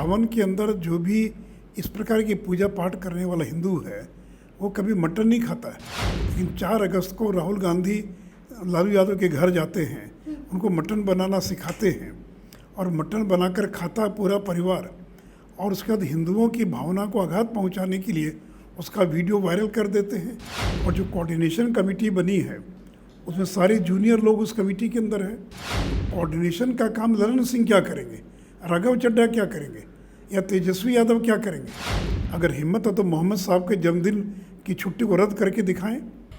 सावन के अंदर जो भी इस प्रकार की पूजा पाठ करने वाला हिंदू है वो कभी मटन नहीं खाता है। लेकिन 4 अगस्त को राहुल गांधी लालू यादव के घर जाते हैं, उनको मटन बनाना सिखाते हैं और मटन बनाकर खाता पूरा परिवार, और उसके बाद हिंदुओं की भावना को आघात पहुंचाने के लिए उसका वीडियो वायरल कर देते हैं। और जो कोऑर्डिनेशन कमेटी बनी है उसमें सारे जूनियर लोग उस कमेटी के अंदर हैं। कोऑर्डिनेशन का काम ललन सिंह क्या करेंगे, राघव चड्ढा क्या करेंगे, या तेजस्वी यादव क्या करेंगे? अगर हिम्मत है तो मोहम्मद साहब के जन्मदिन की छुट्टी को रद्द करके दिखाएं।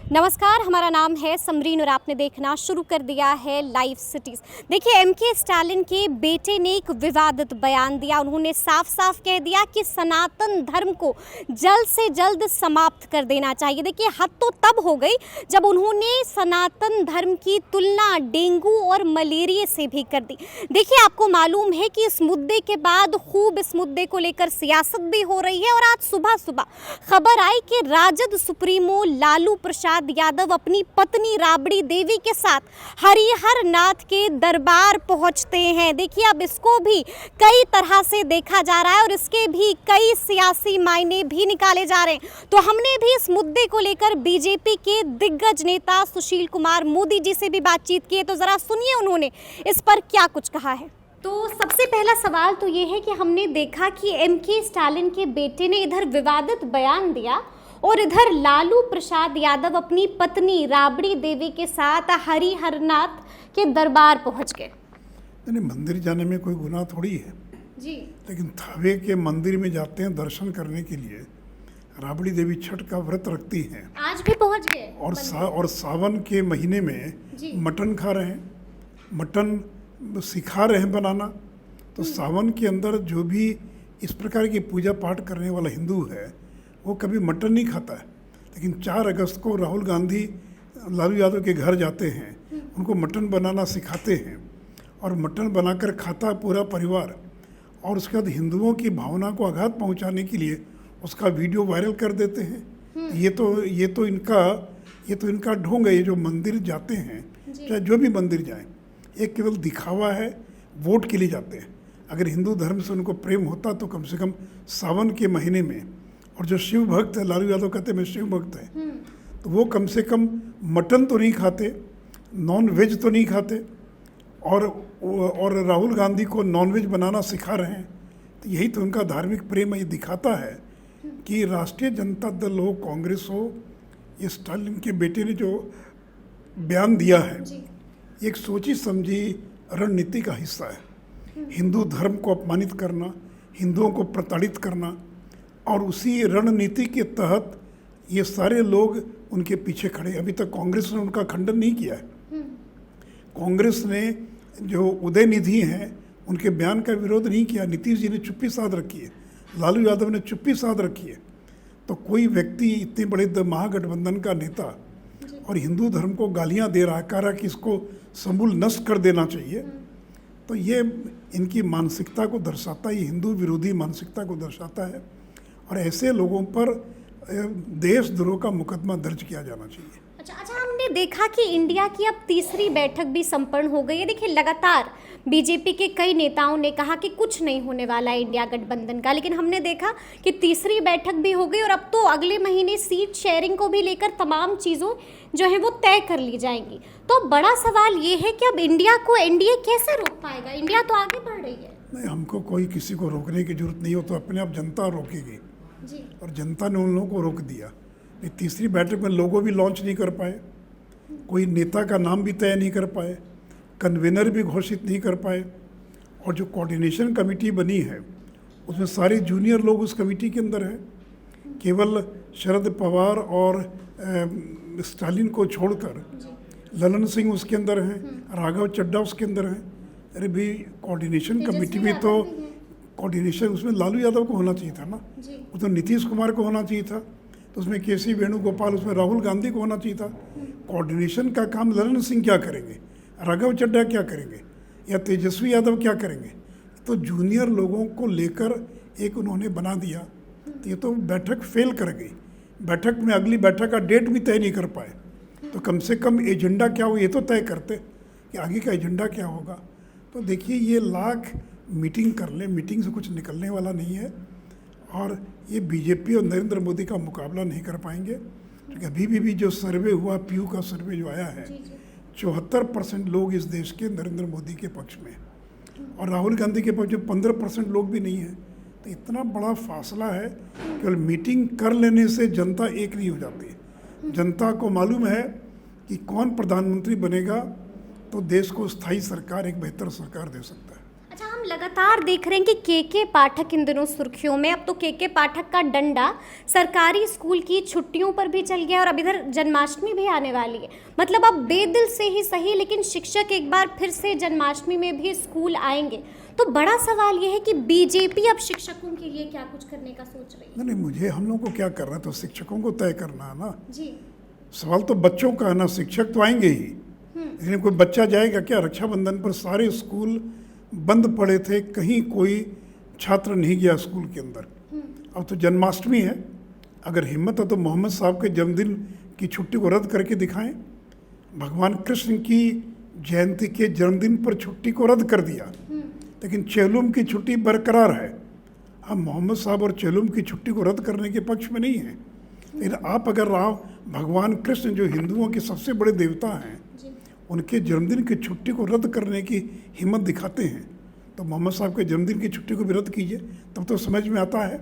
नमस्कार, हमारा नाम है समरीन और आपने देखना शुरू कर दिया है लाइव सिटीज़। देखिए, एमके स्टालिन के बेटे ने एक विवादित बयान दिया। उन्होंने साफ साफ कह दिया कि सनातन धर्म को जल्द से जल्द समाप्त कर देना चाहिए। देखिए, हद तो तब हो गई जब उन्होंने सनातन धर्म की तुलना डेंगू और मलेरिया से भी कर दी। देखिए, आपको मालूम है कि इस मुद्दे के बाद खूब इस मुद्दे को लेकर सियासत भी हो रही है। और आज सुबह सुबह खबर आई कि राजद सुप्रीमो लालू प्रसाद यादव अपनी पत्नी राबड़ी देवी के साथ हरिहर नाथ के दरबार पहुंचते हैं। देखिए, अब इसको भी कई तरह से देखा जा रहा है और इसके भी कई सियासी मायने भी निकाले जा रहे हैं। तो हमने भी इस मुद्दे को लेकर बीजेपी के दिग्गज नेता सुशील कुमार मोदी जी से भी बातचीत की है। तो जरा सुनिए उन्होंने इस पर क्या कुछ कहा है। तो सबसे पहला सवाल तो ये है कि हमने देखा कि एमके स्टालिन के बेटे ने इधर विवादित बयान दिया और इधर लालू प्रसाद यादव अपनी पत्नी राबड़ी देवी के साथ हरिहरनाथ के दरबार पहुंच गए। नहीं, मंदिर जाने में कोई गुनाह थोड़ी है जी, लेकिन थावे के मंदिर में जाते हैं दर्शन करने के लिए। राबड़ी देवी छठ का व्रत रखती हैं, आज भी पहुंच गए और सावन के महीने में मटन खा रहे हैं, मटन सिखा रहे हैं बनाना। तो सावन के अंदर जो भी इस प्रकार की पूजा पाठ करने वाला हिंदू है वो कभी मटन नहीं खाता है। लेकिन 4 अगस्त को राहुल गांधी लालू यादव के घर जाते हैं, उनको मटन बनाना सिखाते हैं और मटन बनाकर खाता पूरा परिवार, और उसके बाद हिंदुओं की भावना को आघात पहुंचाने के लिए उसका वीडियो वायरल कर देते हैं। ये तो इनका ढोंग है। ये जो मंदिर जाते हैं, चाहे जो भी मंदिर जाएं, ये केवल दिखावा है, वोट के लिए जाते हैं। अगर हिंदू धर्म से उनको प्रेम होता तो कम से कम सावन के महीने में, और जो शिव भक्त है, लालू यादव कहते हैं मैं शिव भक्त है, तो वो कम से कम मटन तो नहीं खाते, नॉन वेज तो नहीं खाते, और राहुल गांधी को नॉन वेज बनाना सिखा रहे हैं। तो यही तो उनका धार्मिक प्रेम है। ये दिखाता है कि राष्ट्रीय जनता दल हो, कांग्रेस हो, ये स्टालिन के बेटे ने जो बयान दिया है ये एक सोची समझी रणनीति का हिस्सा है। हिंदू धर्म को अपमानित करना, हिंदुओं को प्रताड़ित करना, और उसी रणनीति के तहत ये सारे लोग उनके पीछे खड़े। अभी तक कांग्रेस ने उनका खंडन नहीं किया है। कांग्रेस ने जो उदयनिधि हैं उनके बयान का विरोध नहीं किया। नीतीश जी ने चुप्पी साध रखी है, लालू यादव ने चुप्पी साध रखी है। तो कोई व्यक्ति इतने बड़े महागठबंधन का नेता और हिंदू धर्म को गालियां दे रहा है, कह रहा है कि इसको समूल नष्ट कर देना चाहिए, तो ये इनकी मानसिकता को दर्शाता है, ये हिंदू विरोधी मानसिकता को दर्शाता है। और ऐसे लोगों पर देशद्रोह का मुकदमा दर्ज किया जाना चाहिए। अच्छा, हमने देखा कि इंडिया की अब तीसरी बैठक भी संपन्न हो गई है। देखिए, लगातार बीजेपी के कई नेताओं ने कहा कि कुछ नहीं होने वाला है इंडिया गठबंधन का, लेकिन हमने देखा कि तीसरी बैठक भी हो गई और अब तो अगले महीने सीट शेयरिंग को भी लेकर तमाम चीज़ों जो है वो तय कर ली जाएंगी। तो बड़ा सवाल ये है कि अब इंडिया को एनडीए कैसे रोक पाएगा? इंडिया तो आगे बढ़ रही है। नहीं, हमको कोई किसी को रोकने की जरूरत नहीं हो, तो अपने आप जनता रोकेगी जी। और जनता ने उन लोगों को रोक दिया। ये तीसरी बैठक में लोगो भी लॉन्च नहीं कर पाए, कोई नेता का नाम भी तय नहीं कर पाए, कन्वेनर भी घोषित नहीं कर पाए, और जो कोऑर्डिनेशन कमेटी बनी है उसमें सारे जूनियर लोग उस कमेटी के अंदर हैं। केवल शरद पवार और स्टालिन को छोड़कर ललन सिंह उसके अंदर हैं, राघव चड्ढा उसके अंदर हैं। अरे भाई, कोऑर्डिनेशन कमेटी में तो कोऑर्डिनेशन उसमें लालू यादव को होना चाहिए था ना, उसमें नीतीश कुमार को होना चाहिए था, तो उसमें केसी वेणुगोपाल, उसमें राहुल गांधी को होना चाहिए था। कोऑर्डिनेशन का काम ललन सिंह क्या करेंगे, राघव चड्ढा क्या करेंगे, या तेजस्वी यादव क्या करेंगे? तो जूनियर लोगों को लेकर एक उन्होंने बना दिया, तो ये तो बैठक फेल कर गई। बैठक में अगली बैठक का डेट भी तय नहीं कर पाए, तो कम से कम एजेंडा क्या हो ये तो तय करते कि आगे का एजेंडा क्या होगा। तो देखिए, ये लाख मीटिंग कर लें, मीटिंग से कुछ निकलने वाला नहीं है। और ये बीजेपी और नरेंद्र मोदी का मुकाबला नहीं कर पाएंगे, क्योंकि अभी भी जो सर्वे हुआ, पीयू का सर्वे जो आया है, 74% लोग इस देश के नरेंद्र मोदी के पक्ष में, और राहुल गांधी के पक्ष में 15% लोग भी नहीं हैं। तो इतना बड़ा फासला है, केवल मीटिंग कर लेने से जनता एक नहीं हो जाती। जनता को मालूम है कि कौन प्रधानमंत्री बनेगा तो देश को स्थायी सरकार, एक बेहतर सरकार दे सकता है। अच्छा, हम लगातार देख रहे हैं कि के पाठक इन दिनों सुर्खियों में। अब तो के पाठक का डंडा सरकारी स्कूल की छुट्टियों पर भी चल गया और अब इधर जन्माष्टमी भी आने वाली है। मतलब अब बेदिल से ही सही, लेकिन शिक्षक एक बार फिर से जन्माष्टमी में भी स्कूल आएंगे। तो बड़ा सवाल ये है कि बीजेपी अब शिक्षकों के लिए क्या कुछ करने का सोच रही है? नहीं, मुझे हम लोग को क्या करना है, तो शिक्षकों को तय करना है ना जी। सवाल तो बच्चों का है ना, शिक्षक तो आएंगे ही, लेकिन कोई बच्चा जाएगा क्या? रक्षाबंधन पर सारे स्कूल बंद पड़े थे, कहीं कोई छात्र नहीं गया स्कूल के अंदर। अब तो जन्माष्टमी है, अगर हिम्मत है तो मोहम्मद साहब के जन्मदिन की छुट्टी को रद्द करके दिखाएं। भगवान कृष्ण की जयंती के जन्मदिन पर छुट्टी को रद्द कर दिया, लेकिन चेलुम की छुट्टी बरकरार है। हम मोहम्मद साहब और चेलुम की छुट्टी को रद्द करने के पक्ष में नहीं हैं, लेकिन आप अगर भगवान कृष्ण जो हिंदुओं के सबसे बड़े देवता हैं, उनके जन्मदिन की छुट्टी को रद्द करने की हिम्मत दिखाते हैं, तो मोहम्मद साहब के जन्मदिन की छुट्टी को भी रद्द कीजिए, तब तो समझ में आता है।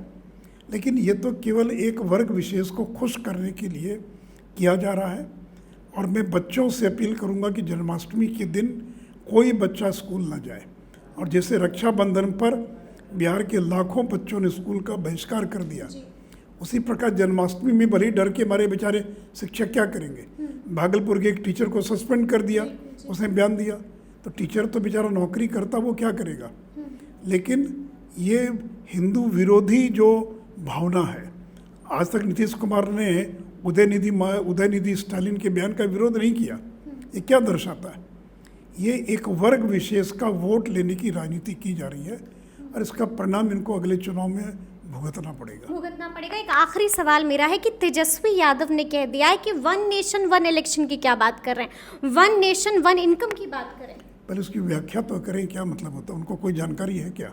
लेकिन ये तो केवल एक वर्ग विशेष को खुश करने के लिए किया जा रहा है। और मैं बच्चों से अपील करूंगा कि जन्माष्टमी के दिन कोई बच्चा स्कूल ना जाए। और जैसे रक्षाबंधन पर बिहार के लाखों बच्चों ने स्कूल का बहिष्कार कर दिया, उसी प्रकार जन्माष्टमी में भले ही डर के मारे बेचारे शिक्षक क्या करेंगे। भागलपुर के एक टीचर को सस्पेंड कर दिया, उसने बयान दिया, तो टीचर तो बेचारा नौकरी करता, वो क्या करेगा। लेकिन ये हिंदू विरोधी जो भावना है, आज तक नीतीश कुमार ने उदयनिधि स्टालिन के बयान का विरोध नहीं किया। ये क्या दर्शाता है? ये एक वर्ग विशेष का वोट लेने की राजनीति की जा रही है, और इसका परिणाम इनको अगले चुनाव में भुगतना पड़ेगा। एक आखिरी सवाल मेरा है कि तेजस्वी यादव ने कह दिया है कि 1 नेशन 1 इलेक्शन की क्या बात कर रहे हैं, 1 नेशन 1 इनकम की बात करें। पहले उसकी व्याख्या तो करें, क्या मतलब होता है? उनको कोई जानकारी है क्या?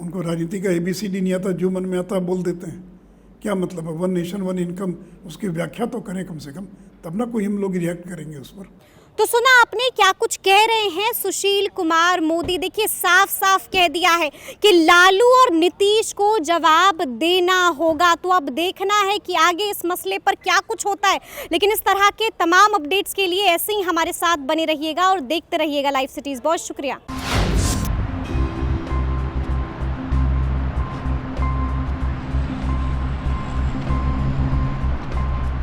उनको राजनीति का ABCD नहीं आता, जो मन में आता बोल देते हैं। क्या मतलब है 1 नेशन 1 इनकम? उसकी व्याख्या तो करें कम से कम, तब ना कोई हम लोग रिएक्ट करेंगे उस पर। तो सुना आपने क्या कुछ कह रहे हैं सुशील कुमार मोदी। देखिए, साफ साफ कह दिया है कि लालू और नीतीश को जवाब देना होगा। तो अब देखना है कि आगे इस मसले पर क्या कुछ होता है। लेकिन इस तरह के तमाम अपडेट्स के लिए ऐसे ही हमारे साथ बने रहिएगा और देखते रहिएगा लाइव सिटीज। बहुत शुक्रिया।